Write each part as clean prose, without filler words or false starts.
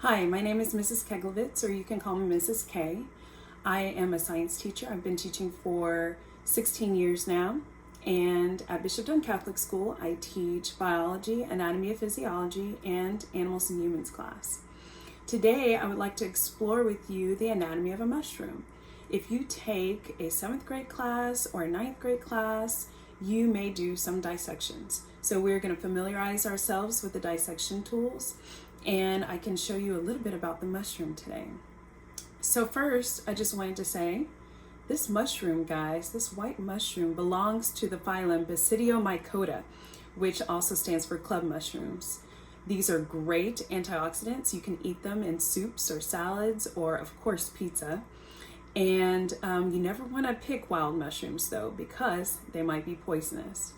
Hi, my name is Mrs. Keglovits, or you can call me Mrs. K. I am a science teacher. I've been teaching for 16 years now, and at Bishop Dunn Catholic School, I teach biology, anatomy and physiology, and animals and humans class. Today, I would like to explore with you the anatomy of a mushroom. If you take a 7th grade class or a 9th grade class, you may do some dissections. So we're going to familiarize ourselves with the dissection tools, and I can show you a little bit about the mushroom today. So first, I just wanted to say, this mushroom, guys, this white mushroom belongs to the phylum Basidiomycota, which also stands for club mushrooms. These are great antioxidants. You can eat them in soups or salads or, of course, pizza. And you never want to pick wild mushrooms, though, because they might be poisonous.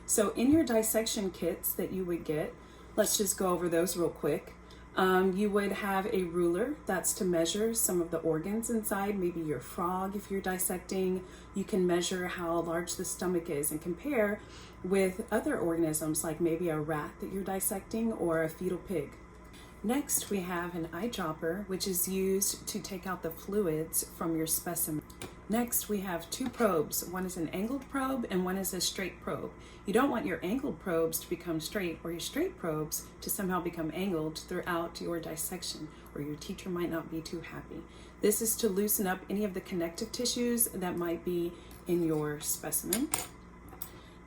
So in your dissection kits that you would get, let's just go over those real quick. You would have a ruler that's to measure some of the organs inside, maybe your frog if you're dissecting. You can measure how large the stomach is and compare with other organisms like maybe a rat that you're dissecting or a fetal pig. Next, we have an eyedropper, which is used to take out the fluids from your specimen. Next, we have 2 probes. One is an angled probe and one is a straight probe. You don't want your angled probes to become straight or your straight probes to somehow become angled throughout your dissection, or your teacher might not be too happy. This is to loosen up any of the connective tissues that might be in your specimen.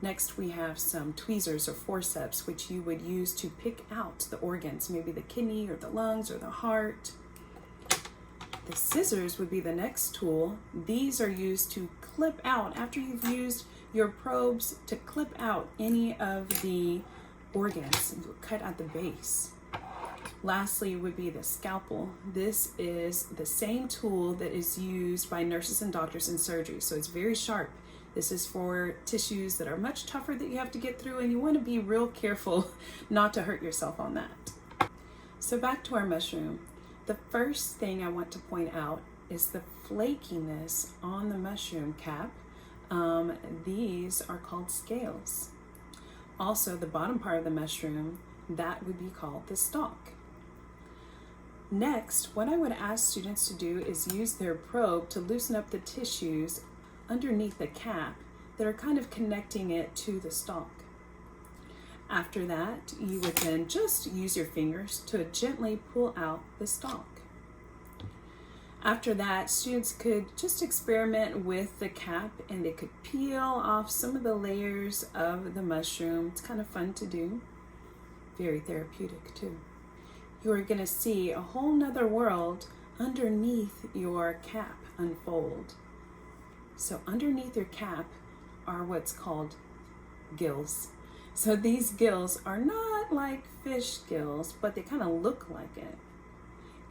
Next, we have some tweezers or forceps, which you would use to pick out the organs, maybe the kidney or the lungs or the heart. The scissors would be the next tool. These are used to clip out, after you've used your probes, to clip out any of the organs. You would cut at the base. Lastly would be the scalpel. This is the same tool that is used by nurses and doctors in surgery, so it's very sharp. This is for tissues that are much tougher that you have to get through, and you want to be real careful not to hurt yourself on that. So back to our mushroom. The first thing I want to point out is the flakiness on the mushroom cap. These are called scales. Also, the bottom part of the mushroom, that would be called the stalk. Next, what I would ask students to do is use their probe to loosen up the tissues underneath the cap that are kind of connecting it to the stalk. After that, you would then just use your fingers to gently pull out the stalk. After that, students could just experiment with the cap, and they could peel off some of the layers of the mushroom. It's kind of fun to do. Very therapeutic too. You are going to see a whole nother world underneath your cap unfold. So underneath your cap are what's called gills. So these gills are not like fish gills, but they kind of look like it.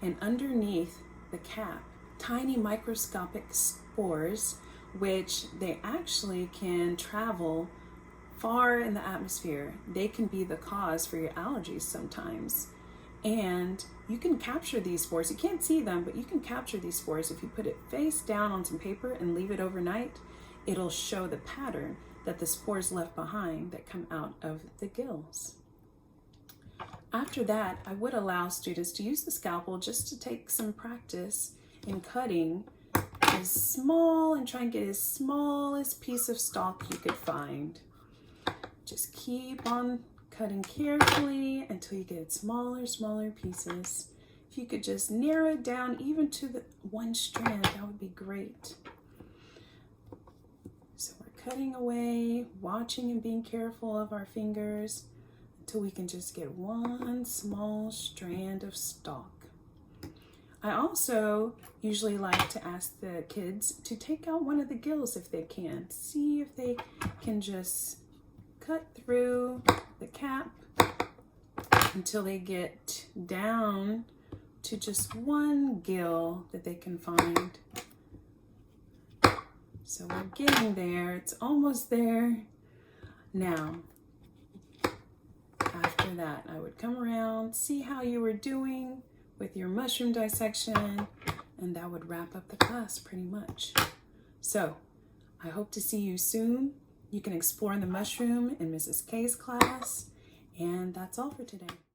And underneath the cap, tiny microscopic spores, which they actually can travel far in the atmosphere. They can be the cause for your allergies sometimes. And you can capture these spores. You can't see them, but you can capture these spores. If you put it face down on some paper and leave it overnight, it'll show the pattern that the spores left behind that come out of the gills. After that, I would allow students to use the scalpel just to take some practice in cutting as small and try and get as smallest piece of stalk you could find. Just keep on cutting carefully until you get smaller pieces. If you could just narrow it down even to the one strand, that would be great. So we're cutting away, watching and being careful of our fingers until we can just get one small strand of stalk. I also usually like to ask the kids to take out one of the gills if they can. See if they can just cut through the cap until they get down to just one gill that they can find. So we're getting there. It's almost there. Now, after that, I would come around, see how you were doing with your mushroom dissection, and that would wrap up the class pretty much. So I hope to see you soon. You can explore the mushroom in Mrs. K's class, and that's all for today.